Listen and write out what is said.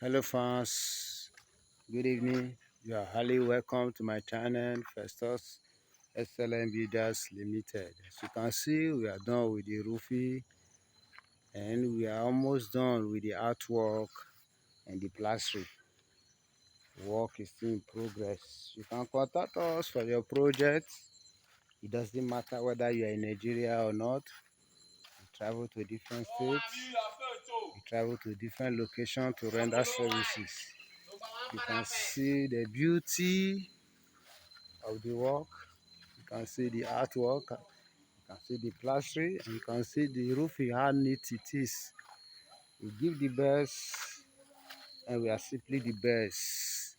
Hello fans, good evening. You are highly welcome to my channel, Festus Excellent Builders Limited. As you can see, we are done with the roofing and we are almost done with the artwork and the plastering. Work is still in progress. You can contact us for your project. It doesn't matter whether you are in Nigeria or not. We travel to different states. We travel to different locations to render services. You can see the beauty of the work. You can see the artwork. You can see the plastering. And you can see the roofing, how neat it is. We give the best, and we are simply the best.